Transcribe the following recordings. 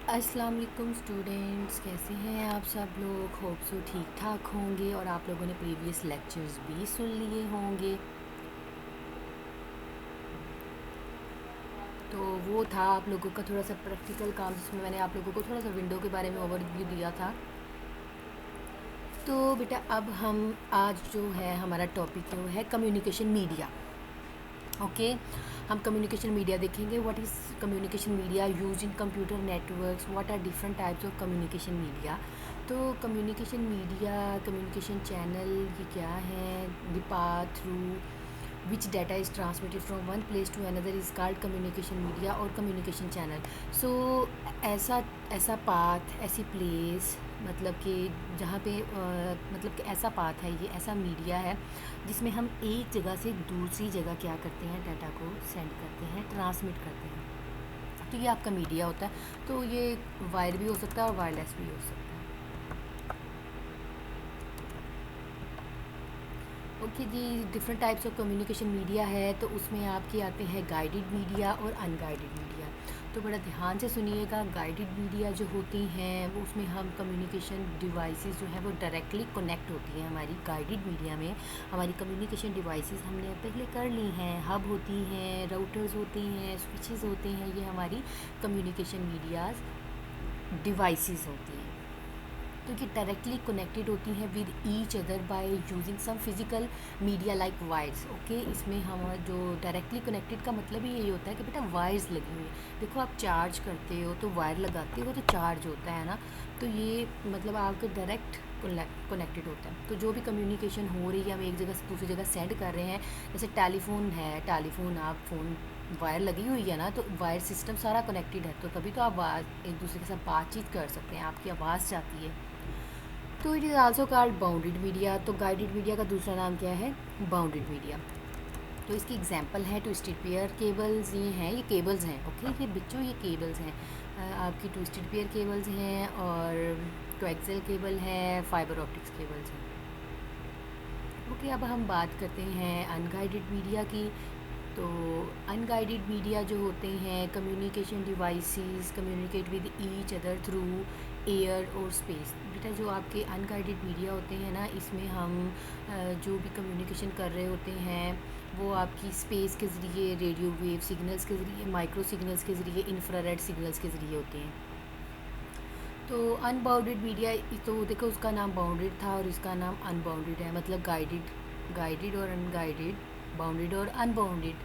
अस्सलाम वालेकुम स्टूडेंट्स, कैसे हैं आप सब लोग। होप सो ठीक ठाक होंगे और आप लोगों ने प्रीवियस लेक्चर्स भी सुन लिए होंगे। तो वो था आप लोगों का थोड़ा सा प्रैक्टिकल काम, जिसमें मैंने आप लोगों को थोड़ा सा विंडो के बारे में ओवरव्यू दिया था। तो बेटा अब हम आज जो है हमारा टॉपिक वो है कम्युनिकेशन मीडिया। ओके, हम कम्युनिकेशन मीडिया देखेंगे। What is communication media use in computer networks, what are different types of communication media. तो कम्युनिकेशन मीडिया, कम्युनिकेशन चैनल ये क्या है, the path through which data is transmitted from one place to another is called communication media और communication channel. So ऐसा ऐसा path, ऐसी place, मतलब कि जहाँ पे मतलब कि ऐसा पाथ है, ये ऐसा मीडिया है जिसमें हम एक जगह से दूसरी जगह क्या करते हैं, डाटा को सेंड करते हैं, ट्रांसमिट करते हैं। तो ये आपका मीडिया होता है। तो ये वायर भी हो सकता है और वायरलेस भी हो सकता है। Okay ji, different types of communication media है। तो उसमें आपके आते हैं गाइडेड मीडिया और अनगाइडेड मीडिया। तो बड़ा ध्यान से सुनिएगा। गाइडेड मीडिया जो होती हैं वो उसमें हम कम्युनिकेशन डिवाइसेस जो हैं वो डायरेक्टली कनेक्ट होती हैं। हमारी गाइडेड मीडिया में हमारी कम्युनिकेशन डिवाइसेस हमने पहले कर ली हैं। हब होती हैं, राउटर्स होती हैं, स्विचेस होते हैं, ये हमारी कम्युनिकेशन मीडियाज डिवाइसेस होती हैं। तो ये डायरेक्टली कनेक्टेड होती हैं with each other by using some physical media like wires. Okay, इसमें हम जो डायरेक्टली कनेक्टेड का मतलब ही यही होता है कि बेटा वायर्स लगी हुई है। देखो, आप चार्ज करते हो तो वायर लगाते हो तो चार्ज होता है ना। तो ये मतलब आपका डायरेक्ट कनेक्टेड होता है। तो जो भी कम्युनिकेशन हो रही है, हम एक जगह से दूसरी जगह सेंड कर रहे हैं। जैसे टेलीफोन है, टेलीफोन आप फ़ोन वायर लगी हुई है ना, तो वायर सिस्टम सारा कनेक्टेड है। तो तभी तो आप एक दूसरे के साथ बातचीत कर सकते हैं, आपकी आवाज़ जाती है। तो it is also called bounded media. तो गाइडेड मीडिया का दूसरा नाम क्या है? Bounded media. तो इसकी एग्जांपल है ट्विस्टेड पेयर केबल्स। ये हैं, ये केबल्स हैं। ओके, ये बच्चों ये केबल्स हैं। आपकी ट्विस्टेड पेयर केबल्स हैं और कोएक्सियल केबल है, फाइबर ऑप्टिक्स केबल्स हैं। ओके, अब हम बात करते हैं अनगाइडेड मीडिया की। तो अनगाइडेड मीडिया जो होते हैं, communication devices communicate with each other through air और स्पेस। बेटा जो आपके अनगाइडेड मीडिया होते हैं ना, इसमें हम जो भी कम्युनिकेशन कर रहे होते हैं वो आपकी स्पेस के ज़रिए, रेडियो वेव सिग्नल्स के ज़रिए, माइक्रो सिग्नल्स के ज़रिए, इंफ्रारेड सिग्नल्स के ज़रिए होते हैं। तो अनबाउंडेड मीडिया, तो देखो उसका नाम बाउंडेड था और इसका नाम अनबाउंडेड है। मतलब गाइडेड, गाइडेड और अनगाइडेड, बाउंडेड और unbounded.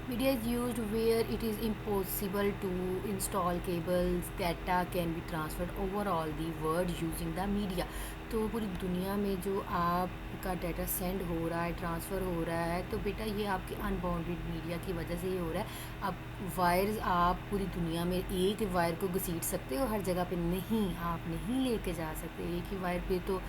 Media is used where it is impossible to install cables. Data can be transferred over all the world using the media. तो पूरी दुनिया में जो आपका डाटा सेंड हो रहा है, ट्रांसफ़र हो रहा है, तो बेटा ये आपके अनबाउंडेड मीडिया की वजह से ये हो रहा है। अब वायर्स आप पूरी दुनिया में एक वायर को घसीट सकते हो, हर जगह पे नहीं, आप नहीं लेके जा सकते। एक ही वायर पे तो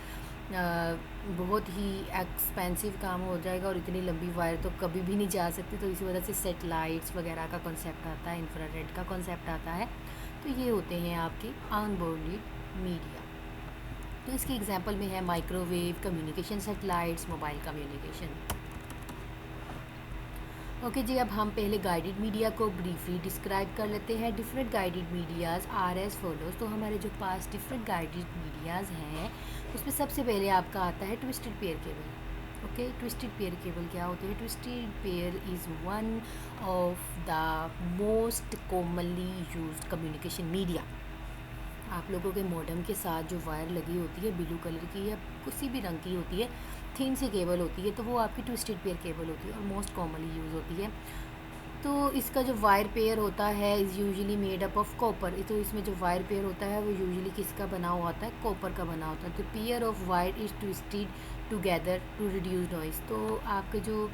बहुत ही एक्सपेंसिव काम हो जाएगा और इतनी लंबी वायर तो कभी भी नहीं जा सकती। तो इसी वजह से सेटेलाइट्स वगैरह का कॉन्सेप्ट आता है, इंफ्रारेड का कॉन्सेप्ट आता है। तो ये होते हैं आपके अनबाउंडेड मीडिया। तो इसकी एग्जांपल में है microwave communication, satellites, mobile communication. Okay जी, अब हम पहले गाइडेड मीडिया को ब्रीफली डिस्क्राइब कर लेते हैं। Different guided medias are as follows. तो हमारे जो पास डिफरेंट गाइडेड मीडियाज़ हैं उसमें सबसे पहले आपका आता है twisted pair cable. Okay, twisted pair cable क्या होती है? Twisted pair is one of the most commonly used communication media. आप लोगों के मॉडेम के साथ जो वायर लगी होती है, ब्लू कलर की या किसी भी रंग की होती है, थिन सी केबल होती है, तो वो आपकी ट्विस्टेड पेयर केबल होती है और मोस्ट कॉमनली यूज़ होती है। तो इसका जो वायर पेयर होता है is usually made up of copper. तो इसमें जो वायर पेयर होता है वो यूजुअली किसका बना हुआ होता है? कॉपर का बना होता है। तो pair of wire is twisted together to reduce noise. तो आपके जो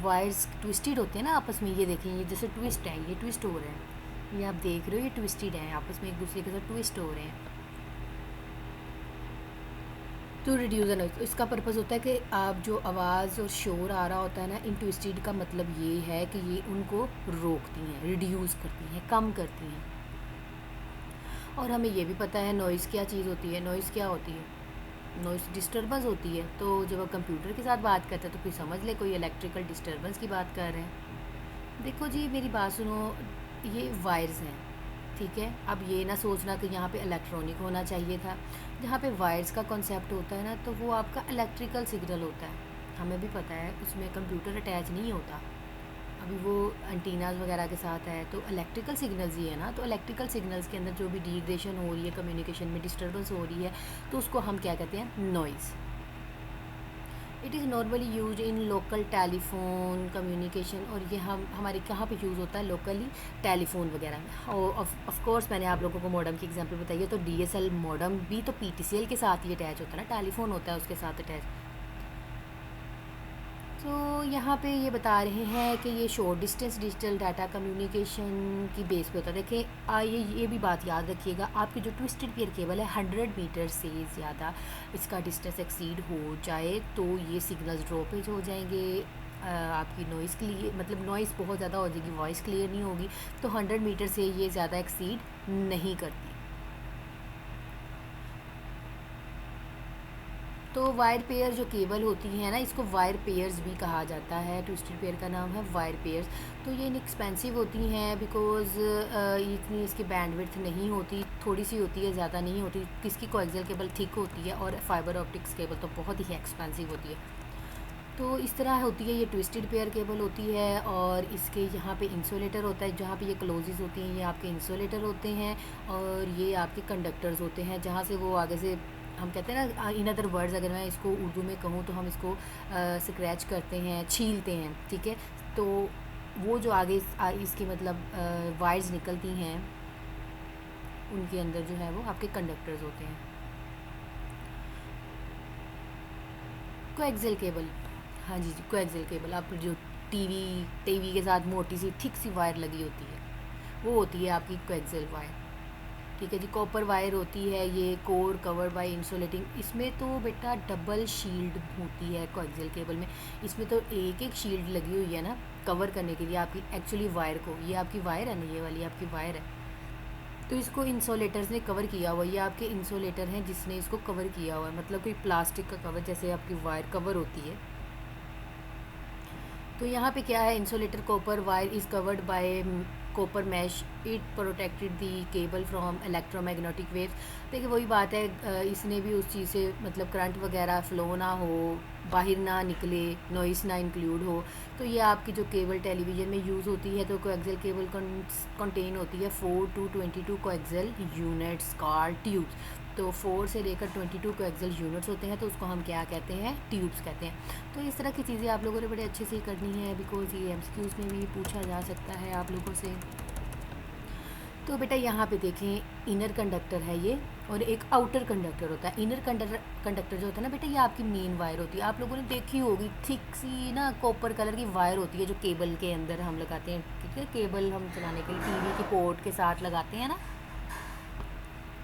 वायर्स ट्विस्टेड होते हैं ना आपस में, ये देखें, ये जैसे ट्विस्ट है, ये ट्विस्ट हो रहे हैं, ये आप देख रहे हो, ये ट्विस्टेड हैं, आपस में एक दूसरे के साथ ट्विस्ट हो रहे हैं। टू रिड्यूस द नॉइज़, इसका पर्पज़ होता है कि आप जो आवाज़ और शोर आ रहा होता है ना, इन ट्विस्टेड का मतलब ये है कि ये उनको रोकती हैं, रिड्यूस करती हैं, कम करती हैं। और हमें ये भी पता है नॉइज़ क्या चीज़ होती है। नॉइज़ क्या होती है? नॉइज़ डिस्टर्बेंस होती है। तो जब आप कंप्यूटर के साथ बात करते हैं तो कोई समझ ले कोई इलेक्ट्रिकल डिस्टर्बेंस की बात कर रहे हैं। देखो जी, मेरी बात सुनो, ये वायर्स हैं, ठीक है। अब ये ना सोचना कि यहाँ पे इलेक्ट्रॉनिक होना चाहिए था। जहाँ पे वायर्स का कॉन्सेप्ट होता है ना, तो वो आपका इलेक्ट्रिकल सिग्नल होता है। हमें भी पता है उसमें कंप्यूटर अटैच नहीं होता। अभी वो एंटीनाज वगैरह के साथ है, तो इलेक्ट्रिकल सिग्नल्स ही है ना। तो इलेक्ट्रिकल सिग्नल्स के अंदर जो भी डिग्रेडेशन हो रही है, कम्युनिकेशन में डिस्टर्बेंस हो रही है, तो उसको हम क्या कहते हैं, noise. It is normally use in local telephone communication. और ये हम हमारे कहाँ पे यूज़ होता है, लोकली टेलीफोन वगैरह में। और ऑफ कोर्स मैंने आप लोगों को मॉडम की एग्जांपल बताई है, तो डीएसएल मॉडम भी तो पीटीसीएल के साथ ही अटैच होता है ना, टेलीफोन होता है उसके साथ अटैच। तो यहाँ पे ये बता रहे हैं कि ये short distance digital data communication की बेस पे होता है। देखिए ये भी बात याद रखिएगा, आपकी जो ट्विस्टेड पेयर केबल है 100 मीटर से ज़्यादा इसका डिस्टेंस एक्सीड हो जाए तो ये सिग्नल्स ड्रॉपेज हो जाएंगे। आपकी नॉइज़ क्लियर, मतलब नॉइज़ बहुत ज़्यादा हो जाएगी, वॉइस क्लियर नहीं होगी। तो 100 मीटर से ये ज़्यादा एक्सीड नहीं करती। तो वायर पेयर जो केबल होती है ना, इसको वायर पेयर्स भी कहा जाता है। ट्विस्टेड पेयर का नाम है वायर पेयर्स। तो ये इनएक्सपेंसिव होती हैं बिकॉज़ इतनी इसकी बैंडविड्थ नहीं होती, थोड़ी सी होती है, ज़्यादा नहीं होती। किसकी कोएक्सियल केबल थिक होती है और फाइबर ऑप्टिक्स केबल तो बहुत ही एक्सपेंसिव होती है। तो इस तरह होती है ये ट्विस्टेड पेयर केबल होती है। और इसके यहाँ पे इंसुलेटर होता है, जहाँ पे ये क्लोजेस होती हैं ये आपके इंसुलेटर होते हैं। और ये आपके कंडक्टर्स होते हैं, जहाँ से वो आगे से हम कहते हैं ना, इन अदर वर्ड्स अगर मैं इसको उर्दू में कहूँ तो हम इसको स्क्रैच करते हैं, छीलते हैं, ठीक है। तो वो जो आगे इसकी मतलब वायर्स निकलती हैं, उनके अंदर जो है वो आपके कंडक्टर्स होते हैं। कोएक्सियल केबल, हाँ जी कोएक्सियल केबल, आप जो टीवी के साथ मोटी सी थिक सी वायर लगी होती है, वो होती है आपकी कोएक्सियल वायर, ठीक है जी। कॉपर वायर होती है ये, कोर कवर बाय इंसुलेटिंग। इसमें तो बेटा डबल शील्ड होती है कोएक्सियल केबल में। इसमें तो एक एक शील्ड लगी हुई है ना कवर करने के लिए आपकी एक्चुअली वायर को। ये आपकी वायर है ना, ये वाली आपकी वायर है, तो इसको इंसुलेटर्स ने कवर किया हुआ है। ये आपके इंसुलेटर हैं जिसने इसको कवर किया हुआ है, मतलब कोई प्लास्टिक का कवर, जैसे आपकी वायर कवर होती है। तो यहाँ पे क्या है, insulator copper wire is covered by copper mesh, it protected the cable from electromagnetic waves. देखिए वही बात है, इसने भी उस चीज़ से मतलब करंट वगैरह फ़्लो ना हो, बाहर ना निकले, नॉइस ना इंक्लूड हो। तो ये आपकी जो केबल टेलीविज़न में यूज़ होती है, तो कोएक्सियल केबल कंटेन होती है 4 to 22 coaxial units called tubes. तो 4 से लेकर 22 कोएक्सियल यूनिट्स होते हैं, तो उसको हम क्या कहते हैं, ट्यूब्स कहते हैं। तो इस तरह की चीज़ें आप लोगों ने बड़े अच्छे से करनी है, बिकॉज़ ये एमसीक्यूज़ में भी पूछा जा सकता है आप लोगों से। तो बेटा यहाँ पे देखें, इनर कंडक्टर है ये और एक आउटर कंडक्टर होता है। इनर कंडक्टर जो होता है ना बेटा, ये आपकी मेन वायर होती है। आप लोगों ने देखी होगी थिक सी ना कॉपर कलर की वायर होती है जो केबल के अंदर हम लगाते हैं, ठीक है। केबल हम चलाने के लिए टीवी के पोर्ट के साथ लगाते हैं ना,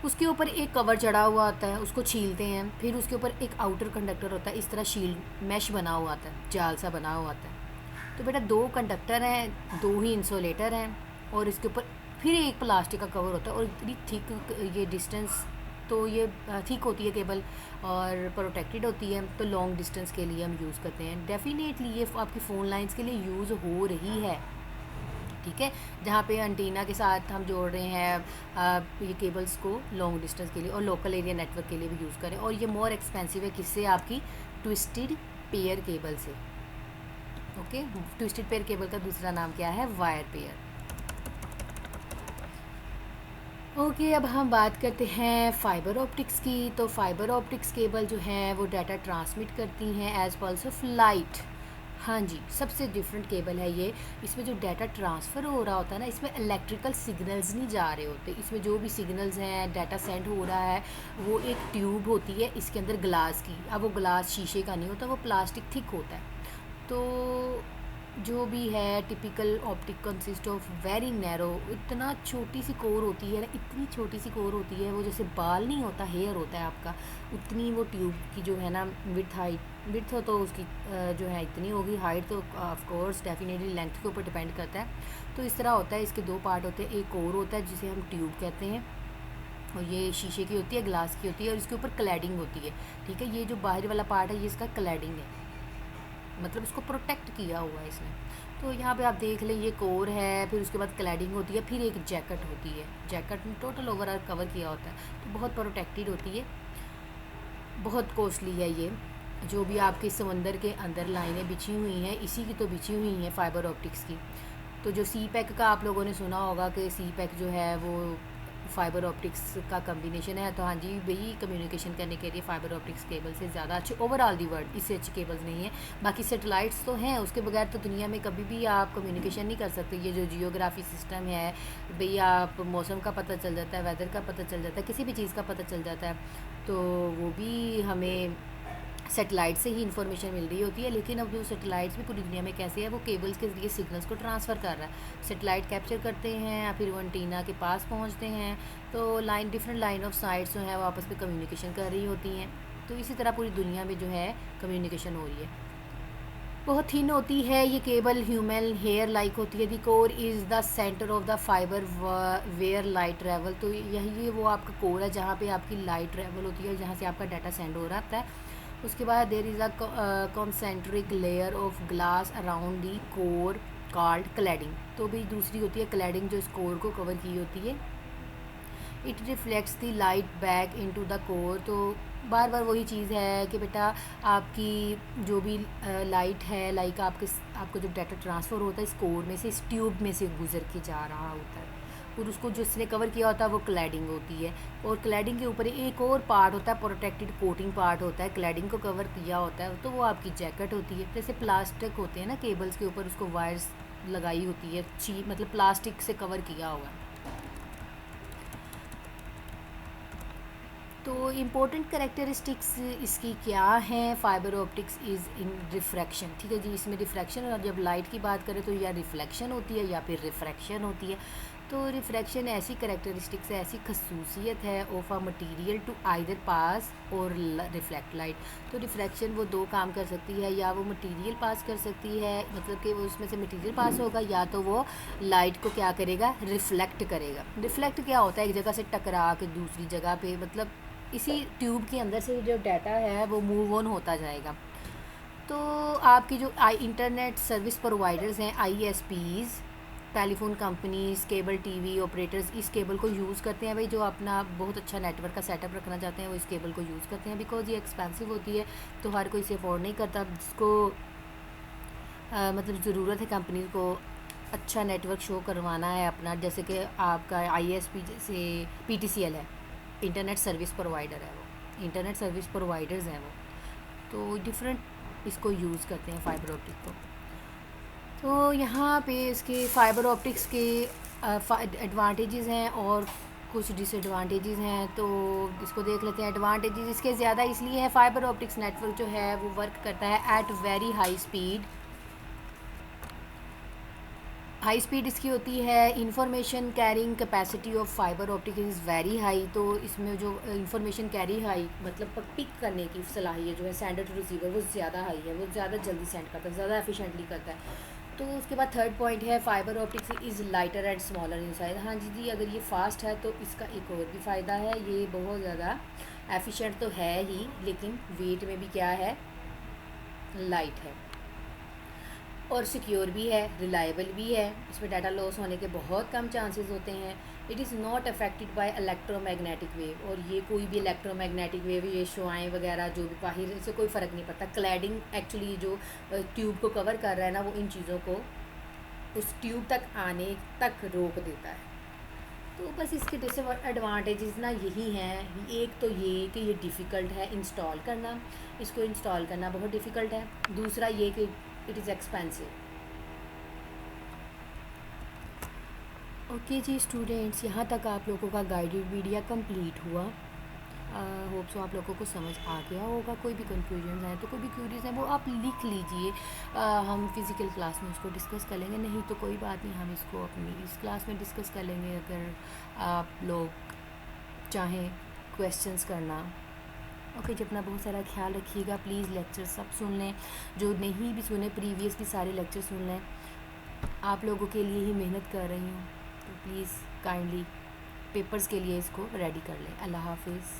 उसके ऊपर एक कवर चढ़ा हुआ आता है, उसको छीलते हैं। फिर उसके ऊपर एक आउटर कंडक्टर होता है, इस तरह शील्ड मैश बना हुआ आता है, जाल सा बना हुआ आता है। तो बेटा 2 कंडक्टर हैं, 2 ही इंसुलेटर हैं, और इसके ऊपर फिर एक प्लास्टिक का कवर होता है। और इतनी थिक ये डिस्टेंस, तो ये थिक होती है केबल और प्रोटेक्टेड होती है, तो लॉन्ग डिस्टेंस के लिए हम यूज़ करते हैं। डेफिनेटली ये आपकी फ़ोन लाइंस के लिए यूज़ हो रही है, ठीक है, जहाँ पे एंटीना के साथ हम जोड़ रहे हैं ये केबल्स को लॉन्ग डिस्टेंस के लिए, और लोकल एरिया नेटवर्क के लिए भी यूज़ करें। और ये मोर एक्सपेंसिव है किससे, आपकी ट्विस्टेड पेयर केबल से। ओके, ट्विस्टेड पेयर केबल का दूसरा नाम क्या है, वायर पेयर। ओके, अब हम बात करते हैं फाइबर ऑप्टिक्स की। तो फाइबर ऑप्टिक्स केबल जो हैं वो डाटा ट्रांसमिट करती हैं एज पल्स ऑफ लाइट। हाँ जी, सबसे डिफरेंट केबल है ये। इसमें जो डाटा ट्रांसफ़र हो रहा होता है ना, इसमें इलेक्ट्रिकल सिग्नल्स नहीं जा रहे होते। इसमें जो भी सिग्नल्स हैं, डाटा सेंड हो रहा है, वो एक ट्यूब होती है इसके अंदर ग्लास की। अब वो ग्लास शीशे का नहीं होता, वो प्लास्टिक थिक होता है। तो जो भी है typical optic consist of very narrow, इतना छोटी सी कोर होती है ना, इतनी छोटी सी कोर होती है, वो जैसे बाल नहीं होता, हेयर होता है आपका, उतनी वो ट्यूब की जो है ना विड्थ हो तो उसकी जो है इतनी होगी। हाइट तो ऑफ कोर्स डेफिनेटली लेंथ के ऊपर डिपेंड करता है। तो इस तरह होता है, इसके 2 पार्ट होते हैं। एक कोर होता है जिसे हम ट्यूब कहते हैं, और ये शीशे की होती है, ग्लास की होती है, और इसके ऊपर क्लैडिंग होती है, ठीक है। ये जो बाहरी वाला पार्ट है ये इसका क्लैडिंग है, मतलब उसको प्रोटेक्ट किया हुआ है इसने। तो यहाँ पे आप देख लें, ये कोर है, फिर उसके बाद क्लैडिंग होती है, फिर एक जैकेट होती है। जैकेट में टोटल ओवरऑल कवर किया होता है, तो बहुत प्रोटेक्टेड होती है, बहुत कॉस्टली है ये। जो भी आपके समंदर के अंदर लाइनें बिछी हुई हैं, इसी की तो बिछी हुई हैं फाइबर ऑप्टिक्स की। तो जो सी पैक का आप लोगों ने सुना होगा कि सी पैक जो है वो फाइबर ऑप्टिक्स का कम्बिनेशन है, तो हाँ जी, वही कम्युनिकेशन करने के लिए फाइबर ऑप्टिक्स केबल से ज़्यादा अच्छे ओवरऑल दी वर्ल्ड इससे अच्छी केबल्स नहीं है। बाकी सेटेलाइट्स तो हैं, उसके बगैर तो दुनिया में कभी भी आप कम्युनिकेशन नहीं कर सकते। ये जो जियोग्राफी सिस्टम है भाई, आप मौसम का पता चल जाता है, वेदर का पता चल जाता है, किसी भी चीज़ का पता चल जाता है, तो वो भी हमें सेटेलाइट से ही इन्फॉर्मेशन मिल रही होती है। लेकिन अब जो सेटेलाइट्स भी पूरी दुनिया में कैसे है, वो केबल्स के ज़रिए सिग्नल्स को ट्रांसफ़र कर रहा है। सेटेलाइट कैप्चर करते हैं, फिर वो एंटीना के पास पहुंचते हैं, तो डिफरेंट लाइन ऑफ साइट्स जो है वो आपस में कम्युनिकेशन कर रही होती हैं। तो इसी तरह पूरी दुनिया में जो है कम्युनिकेशन हो रही है। बहुत थिन होती है ये केबल, ह्यूमन हेयर लाइक होती है। The core is the centre of the fibre where light travel. तो यही वो आपका कोर है जहाँ पे आपकी लाइट ट्रैवल होती है, जहाँ से आपका डाटा सेंड हो रहा है। उसके बाद there is a concentric layer of glass around the core called cladding. तो भी दूसरी होती है क्लैडिंग, जो इस कोर को कवर की होती है। It reflects the light back into the core. तो बार बार वही चीज़ है कि बेटा, आपकी जो भी लाइट है, लाइक आपको जो डाटा ट्रांसफ़र होता है इस कोर में से, इस ट्यूब में से गुजर के जा रहा होता है, और उसको जिसने कवर किया होता है वो क्लैडिंग होती है। और क्लैडिंग के ऊपर एक और पार्ट होता है, प्रोटेक्टेड कोटिंग पार्ट होता है, क्लैडिंग को कवर किया होता है, तो वो आपकी जैकेट होती है। जैसे प्लास्टिक होते हैं ना केबल्स के ऊपर, उसको वायर्स लगाई होती है, मतलब प्लास्टिक से कवर किया हुआ है। तो इम्पोर्टेंट करेक्टरिस्टिक्स इसकी क्या हैं? Fibre optics is in refraction, ठीक है जी। इसमें रिफ्रैक्शन, और जब लाइट की बात करें तो या रिफ्लेक्शन होती है या फिर रिफ्रैक्शन होती है। तो रिफ्रैक्शन ऐसी करेक्टरिस्टिक्स है, ऐसी खसूसियत है of a material to either pass or reflect light. तो रिफ्रैक्शन वो दो काम कर सकती है, या वो मटीरियल पास कर सकती है, मतलब कि वो उसमें से मटीरियल पास होगा, या तो वो लाइट को क्या करेगा, रिफ्लेक्ट करेगा। रिफ्लेक्ट क्या होता है, एक जगह से टकरा के दूसरी जगह पे, मतलब इसी ट्यूब के अंदर से जो डाटा है वो मूव ऑन होता जाएगा। तो आपकी जो इंटरनेट सर्विस प्रोवाइडर्स हैं, ISPs, telephone companies, cable TV operators, इस केबल को यूज़ करते हैं भाई। जो अपना बहुत अच्छा नेटवर्क का सेटअप रखना चाहते हैं वो इस केबल को यूज़ करते हैं, बिकॉज ये एक्सपेंसिव होती है, तो हर कोई इसे अफोर्ड नहीं करता। जिसको मतलब ज़रूरत है कंपनी को अच्छा नेटवर्क शो करवाना है अपना, जैसे कि आपका ISP जैसे PTCL है, इंटरनेट सर्विस प्रोवाइडर है वो, इंटरनेट सर्विस प्रोवाइडर्स हैं वो, तो डिफरेंट इसको यूज़ करते हैं फाइबर ऑप्टिक को। तो यहाँ पे इसके फाइबर ऑप्टिक्स के एडवांटेजेस हैं और कुछ डिसएडवांटेजेस हैं, तो इसको देख लेते हैं। एडवांटेजेस इसके ज़्यादा इसलिए है, फाइबर ऑप्टिक्स नेटवर्क जो है वो वर्क करता है at very high speed. High speed इसकी होती है। Information carrying capacity of fibre optic is very high. तो इसमें जो इंफॉर्मेशन कैरी हाई, मतलब पिक करने की सलाहियत जो है सेंडर टू रिसीवर, वो ज़्यादा हाई है, वो ज़्यादा जल्दी सेंड करता है, ज़्यादा एफिशिएंटली करता है। तो उसके बाद थर्ड पॉइंट है, fibre optics is lighter and smaller in size. हाँ जी, अगर ये फास्ट है तो इसका एक और भी फ़ायदा है, ये बहुत ज़्यादा एफिशिएंट तो है ही, लेकिन वेट में भी क्या है, लाइट है, और सिक्योर भी है, रिलायबल भी है। इसमें डाटा लॉस होने के बहुत कम चांसेस होते हैं। It is not affected by electromagnetic wave, और ये कोई भी इलेक्ट्रोमैग्नेटिक वेव, ये शुआएँ वगैरह जो भी बाहर से, कोई फ़र्क नहीं पड़ता। क्लैडिंग एक्चुअली जो ट्यूब को कवर कर रहा है ना, वो इन चीज़ों को उस ट्यूब तक आने तक रोक देता है। तो बस इसके डिसएडवांटेजेस ना यही हैं। एक तो ये कि ये डिफ़िकल्ट है इंस्टॉल करना, इसको इंस्टॉल करना बहुत डिफ़िकल्ट है। दूसरा ये कि it is expensive. Okay ji students, यहाँ तक आप लोगों का गाइडेड वीडियो कंप्लीट हुआ। होप सो आप लोगों को समझ आ गया होगा। कोई भी कन्फ्यूजन है तो कोई भी क्यूरीज है वो आप लिख लीजिए, हम फिज़िकल क्लास में उसको डिस्कस कर लेंगे। नहीं तो कोई बात नहीं, हम इसको अपनी इस क्लास में डिस्कस कर लेंगे, अगर आप लोग चाहें क्वेश्चंस करना। ओके जी, अपना बहुत सारा ख्याल रखिएगा। प्लीज़ लेक्चर सब सुन लें, जो नहीं भी सुने प्रीवियस भी सारे लेक्चर सुन लें। आप लोगों के लिए ही मेहनत कर रही हूँ, तो प्लीज़ काइंडली पेपर्स के लिए इसको रेडी कर लें। अल्लाह हाफिज़।